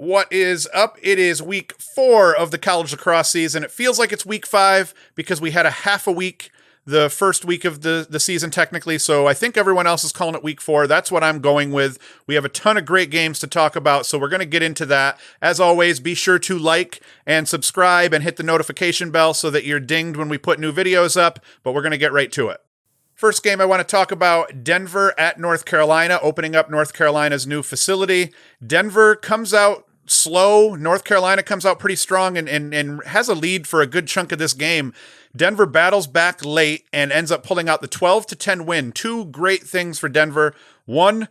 What is up? It is week 4 of the college lacrosse season. It feels like it's week 5 because we had a half a week, the first week of the season technically, so I think everyone else is calling it week 4. That's what I'm going with. We have a ton of great games to talk about, so we're going to get into that. As always, be sure to like and subscribe and hit the notification bell so that you're dinged when we put new videos up, but we're going to get right to it. First game I want to talk about, Denver at North Carolina, opening up North Carolina's new facility. Denver comes out slow. North Carolina comes out pretty strong and has a lead for a good chunk of this game. Denver battles back late and ends up pulling out the 12-10 win. Two great things for Denver. One,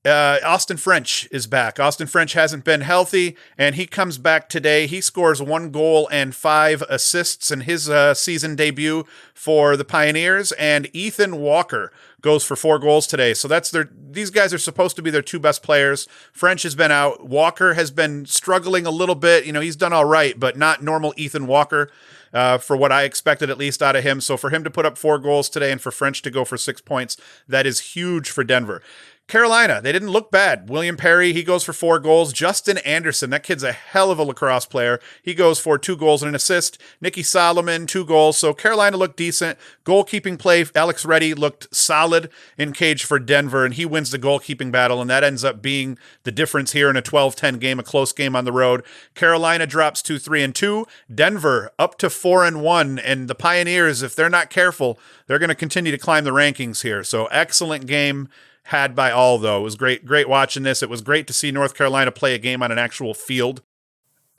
Austin French is back. Austin French hasn't been healthy, and he comes back today. He scores 1 goal and 5 assists in his season debut for the Pioneers, and Ethan Walker goes for 4 goals today. So these guys are supposed to be their 2 best players. French has been out. Walker has been struggling a little bit. You know, he's done all right, but not normal Ethan Walker. For what I expected at least out of him. So for him to put up 4 goals today and for French to go for 6 points, that is huge for Denver. Carolina, they didn't look bad. William Perry, he goes for 4 goals. Justin Anderson, that kid's a hell of a lacrosse player. He goes for 2 goals and an assist. Nicky Solomon, 2 goals. So Carolina looked decent. Goalkeeping play, Alex Reddy looked solid in cage for Denver, and he wins the goalkeeping battle, and that ends up being the difference here in a 12-10 game, a close game on the road. Carolina drops to 3-2. Denver up to 4-1, and the Pioneers, if they're not careful, they're going to continue to climb the rankings here. So excellent game had by all, though. It was great watching this. It was great to see North Carolina play a game on an actual field.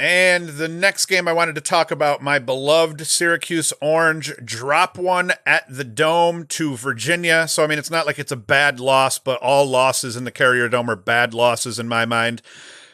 And the next game I wanted to talk about, my beloved Syracuse Orange drop one at the Dome to Virginia. So, I mean, it's not like it's a bad loss, but all losses in the Carrier Dome are bad losses in my mind.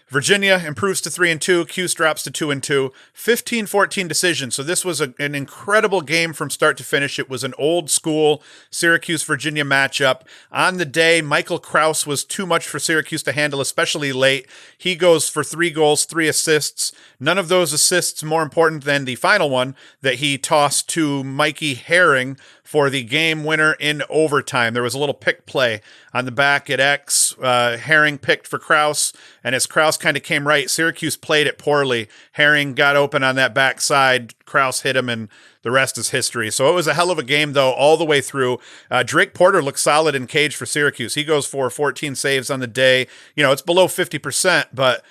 Virginia improves to 3-2. Cuse drops to 2-2. 15-14 decision. So this was an incredible game from start to finish. It was an old school Syracuse-Virginia matchup. On the day, Michael Krause was too much for Syracuse to handle, especially late. He goes for 3 goals, 3 assists. None of those assists more important than the final one that he tossed to Mikey Herring for the game winner in overtime. There was a little pick play on the back at X. Herring picked for Krause, and as Krause kind of came right, Syracuse played it poorly. Herring got open on that backside. Krause hit him, and the rest is history. So it was a hell of a game, though, all the way through. Drake Porter looked solid in cage for Syracuse. He goes for 14 saves on the day. You know, it's below 50%, but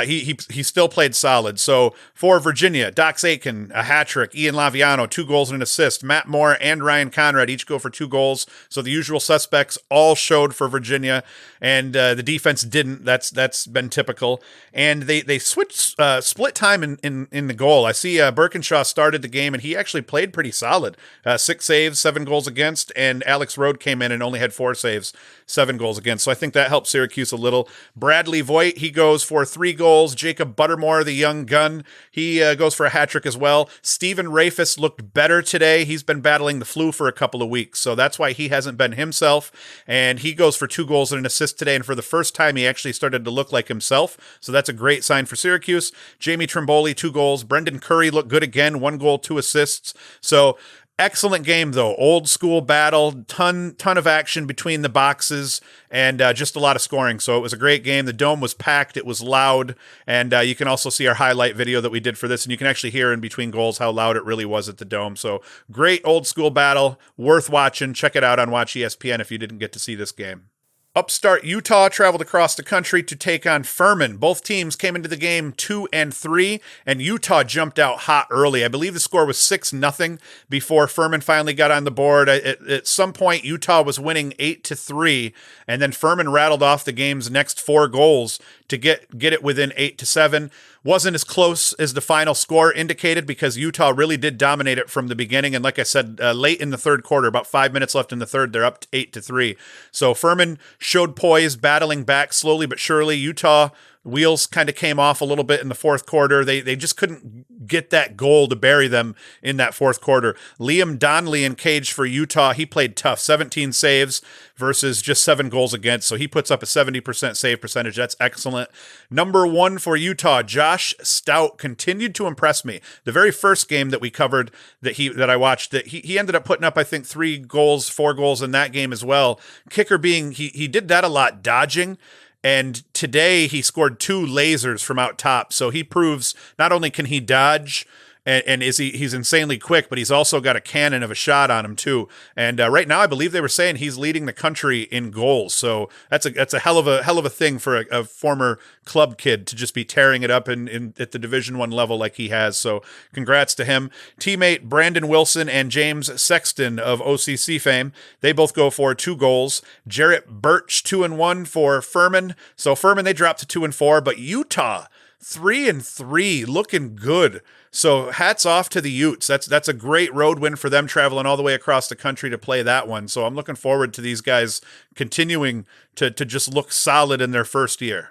he still played solid. So for Virginia, Dox Aiken, a hat trick. Ian Laviano, 2 goals and an assist. Matt Moore and Ryan Conrad each go for 2 goals. So the usual suspects all showed for Virginia, and the defense didn't. That's been typical. And they switched split time in the goal. I see Birkinshaw started the game, and he actually played pretty solid. 6 saves, 7 goals against, and Alex Rode came in and only had 4 saves, 7 goals against. So I think that helped Syracuse a little. Bradley Voigt, he goes for 3 goals. Jacob Buttermore, the young gun, he goes for a hat trick as well. Stephen Rafis looked better today. He's been battling the flu for a couple of weeks, so that's why he hasn't been himself, and he goes for 2 goals and an assist today, and for the first time he actually started to look like himself, so that's a great sign for Syracuse. Jamie Trimboli, 2 goals. Brendan Curry looked good again, 1 goal, 2 assists. So excellent game, though. Old school battle, ton of action between the boxes, and just a lot of scoring. So it was a great game. The Dome was packed. It was loud, and you can also see our highlight video that we did for this, and you can actually hear in between goals how loud it really was at the Dome. So great old school battle, worth watching. Check it out on Watch ESPN if you didn't get to see this game. Upstart Utah traveled across the country to take on Furman. Both teams came into the game 2-3, and Utah jumped out hot early. I believe the score was 6-0 before Furman finally got on the board. At some point, Utah was winning 8-3, and then Furman rattled off the game's next 4 goals to get it within 8-7. Wasn't as close as the final score indicated because Utah really did dominate it from the beginning. And like I said, late in the third quarter, about 5 minutes left in the third, they're up 8-3. So Furman showed poise, battling back slowly but surely. Utah wheels kind of came off a little bit in the fourth quarter. They just couldn't get that goal to bury them in that fourth quarter. Liam Donnelly in cage for Utah. He played tough, 17 saves versus just 7 goals against. So he puts up a 70% save percentage. That's excellent. Number 1 for Utah, Josh Stout, continued to impress me. The very first game that we covered that I watched, that he ended up putting up, I think, 3 goals, 4 goals in that game as well. Kicker being, he did that a lot, dodging. And today he scored 2 lasers from out top. So he proves not only can he dodge, and he's insanely quick, but he's also got a cannon of a shot on him too. And right now, I believe they were saying he's leading the country in goals. So that's a hell of a thing for a former club kid to just be tearing it up in at the Division I level like he has. So congrats to him. Teammate Brandon Wilson and James Sexton of OCC fame, they both go for 2 goals. Jarrett Birch 2-1 for Furman. So Furman, they dropped to 2-4, but Utah 3-3, looking good. So hats off to the Utes. That's a great road win for them, traveling all the way across the country to play that one. So I'm looking forward to these guys continuing to just look solid in their first year.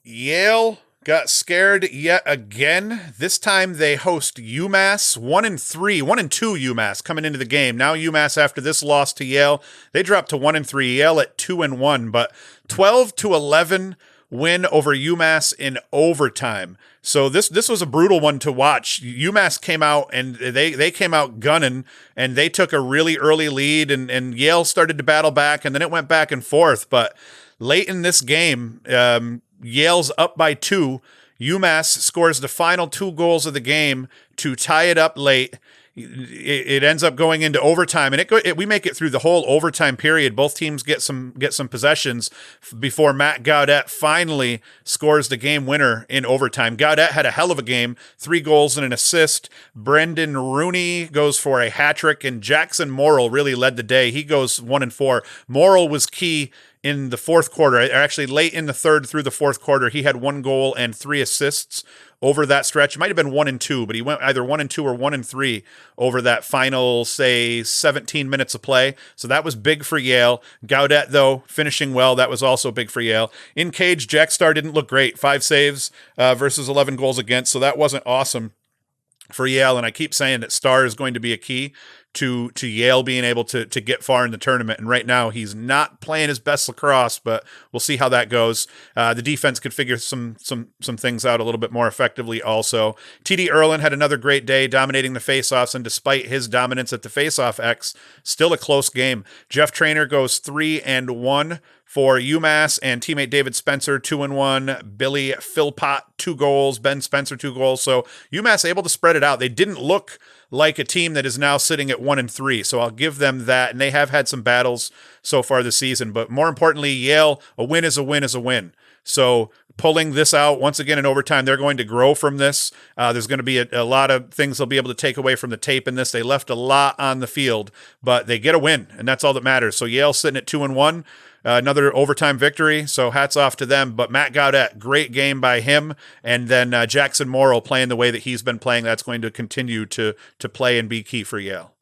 Yale got scared yet again. This time they host UMass, 1-2 UMass coming into the game. Now UMass, after this loss to Yale, they dropped to 1-3. Yale at 2-1, but 12-11 win over UMass in overtime. So this was a brutal one to watch. UMass came out and they came out gunning, and they took a really early lead, and Yale started to battle back, and then it went back and forth. But late in this game, Yale's up by 2. UMass scores the final 2 goals of the game to tie it up late. It ends up going into overtime, and we make it through the whole overtime period. Both teams get some possessions before Matt Gaudet finally scores the game winner in overtime. Gaudet had a hell of a game, 3 goals and an assist. Brendan Rooney goes for a hat trick, and Jackson Morrill really led the day. He goes 1-4. Morrill was key in the fourth quarter, or actually late in the third through the fourth quarter. He had 1 goal and 3 assists over that stretch. It might have been 1-2, but he went either 1-2 or 1-3 over that final, say, 17 minutes of play. So that was big for Yale. Gaudet, though, finishing well. That was also big for Yale. In cage, Jack Starr didn't look great. 5 saves versus 11 goals against. So that wasn't awesome for Yale. And I keep saying that Starr is going to be a key to Yale being able to get far in the tournament. And right now he's not playing his best lacrosse, but we'll see how that goes. The defense could figure some things out a little bit more effectively also. TD Erlin had another great day dominating the faceoffs, and despite his dominance at the faceoff X, still a close game. Jeff Traynor goes 3-1 for UMass, and teammate David Spencer 2-1. Billy Philpott 2 goals. Ben Spencer 2 goals. So UMass able to spread it out. They didn't look like a team that is now sitting at 1-3. So I'll give them that. And they have had some battles so far this season. But more importantly, Yale, a win is a win is a win. So pulling this out once again in overtime, they're going to grow from this. There's going to be a lot of things they'll be able to take away from the tape in this. They left a lot on the field, but they get a win, and that's all that matters. So Yale sitting at 2-1. Another overtime victory, so hats off to them. But Matt Gaudet, great game by him. And then Jackson Morrill playing the way that he's been playing. That's going to continue to play and be key for Yale.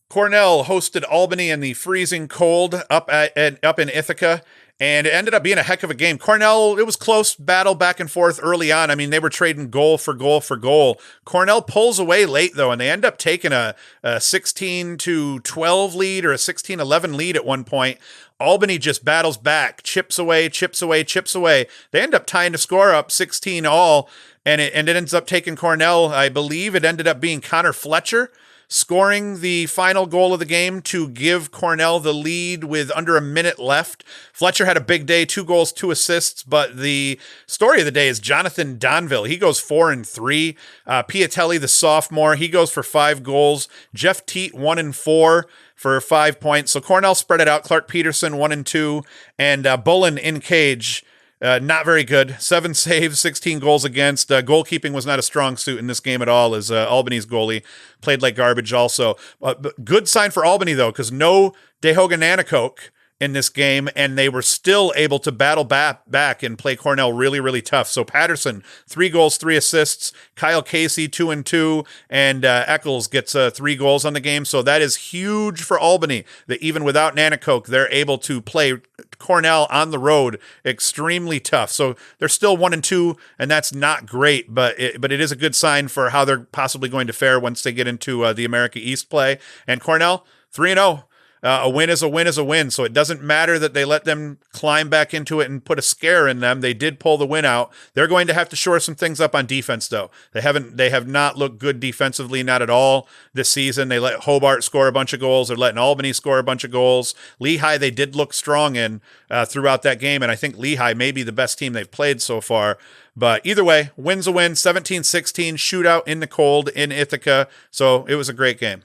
Cornell hosted Albany in the freezing cold up in Ithaca, and it ended up being a heck of a game. Cornell, it was close battle back and forth early on. I mean, they were trading goal for goal for goal. Cornell pulls away late, though, and they end up taking a 16-12 lead or a 16-11 lead at one point. Albany just battles back, chips away. They end up tying the score up 16 all, and it ends up taking Cornell. I believe it ended up being Connor Fletcher scoring the final goal of the game to give Cornell the lead with under a minute left. Fletcher had a big day, 2 goals, 2 assists, but the story of the day is Jonathan Donville. He goes 4-3. Piatelli, the sophomore, he goes for 5 goals. Jeff Teat, 1-4 for 5 points. So Cornell spread it out. Clark Peterson, 1-2, and Bullen in cage. Not very good. 7 saves, 16 goals against. Goalkeeping was not a strong suit in this game at all, as Albany's goalie played like garbage also. But good sign for Albany, though, because no Dehoga Nanticoke in this game, and they were still able to battle back and play Cornell really, really tough. So Patterson, 3 goals, 3 assists. Kyle Casey, 2-2, and Eccles gets 3 goals on the game. So that is huge for Albany, that even without Nanticoke, they're able to play Cornell on the road extremely tough. So they're still 1-2, and that's not great, but it is a good sign for how they're possibly going to fare once they get into the America East play. And Cornell, 3-0. A win is a win is a win. So it doesn't matter that they let them climb back into it and put a scare in them. They did pull the win out. They're going to have to shore some things up on defense, though. They have not looked good defensively, not at all this season. They let Hobart score a bunch of goals. They're letting Albany score a bunch of goals. Lehigh, they did look strong in throughout that game, and I think Lehigh may be the best team they've played so far. But either way, win's a win, 17-16, shootout in the cold in Ithaca. So it was a great game.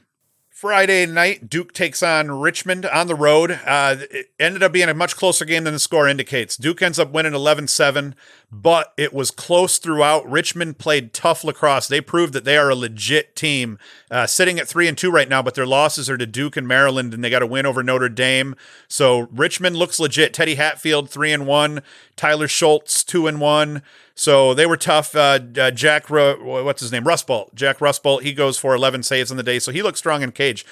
Friday night, Duke takes on Richmond on the road. It ended up being a much closer game than the score indicates. Duke ends up winning 11-7, but it was close throughout. Richmond played tough lacrosse. They proved that they are a legit team, sitting at 3-2 right now, but their losses are to Duke and Maryland, and they got a win over Notre Dame. So Richmond looks legit. Teddy Hatfield, 3-1. Tyler Schultz, 2-1. So they were tough. Jack Rustbolt, he goes for 11 saves on the day, so he looks strong in cage.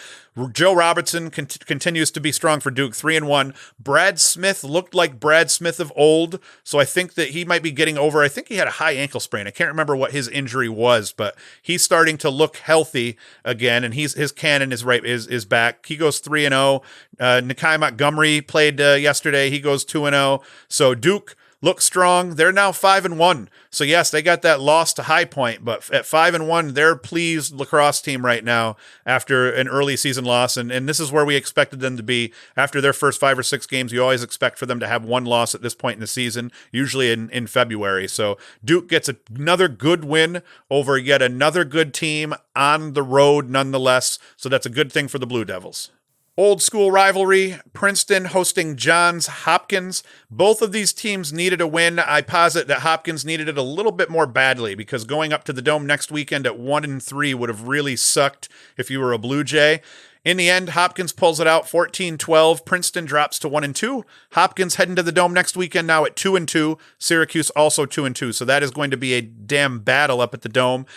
Joe Robertson continues to be strong for Duke, 3-1. Brad Smith looked like Brad Smith of old, so I think that he might be getting over. I think he had a high ankle sprain. I can't remember what his injury was, but he's starting to look healthy again, and his cannon is back. He goes 3-0. Nakai Montgomery played yesterday. He goes 2-0. So Duke looks strong. They're now 5-1. So yes, they got that loss to High Point, but at 5-1, they're pleased lacrosse team right now after an early season loss. And this is where we expected them to be after their first 5 or 6 games. You always expect for them to have one loss at this point in the season, usually in February. So Duke gets another good win over yet another good team on the road nonetheless. So that's a good thing for the Blue Devils. Old school rivalry, Princeton hosting Johns Hopkins. Both of these teams needed a win. I posit that Hopkins needed it a little bit more badly because going up to the Dome next weekend at 1-3 would have really sucked if you were a Blue Jay. In the end, Hopkins pulls it out 14-12. Princeton drops to 1-2. Hopkins heading to the Dome next weekend now at 2-2. Syracuse also 2-2. So that is going to be a damn battle up at the Dome.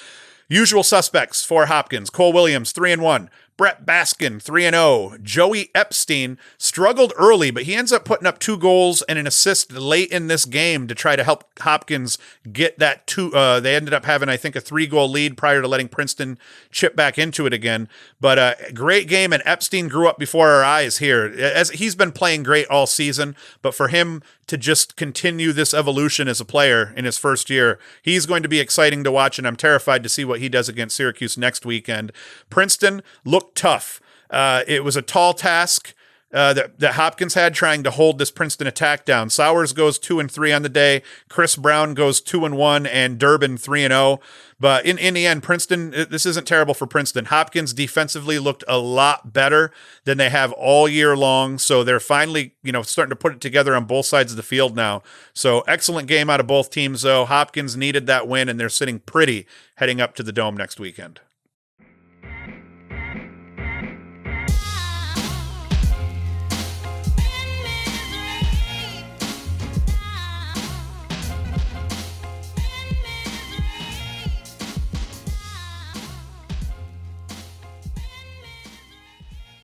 Usual suspects for Hopkins: Cole Williams, 3-1. Brett Baskin, 3-0. Joey Epstein struggled early, but he ends up putting up 2 goals and an assist late in this game to try to help Hopkins get that 2. They ended up having, I think, a 3-goal lead prior to letting Princeton chip back into it again. But a great game, and Epstein grew up before our eyes here. As he's been playing great all season, but for him to just continue this evolution as a player in his first year, he's going to be exciting to watch, and I'm terrified to see what he does against Syracuse next weekend. Princeton looked tough. It was a tall task that Hopkins had trying to hold this Princeton attack down. Sowers goes 2-3 on the day. Chris Brown goes 2-1, and Durbin 3-0. But in the end, Princeton, this isn't terrible for Princeton. Hopkins defensively looked a lot better than they have all year long. So they're finally, starting to put it together on both sides of the field now. So excellent game out of both teams, though. Hopkins needed that win, and they're sitting pretty heading up to the Dome next weekend.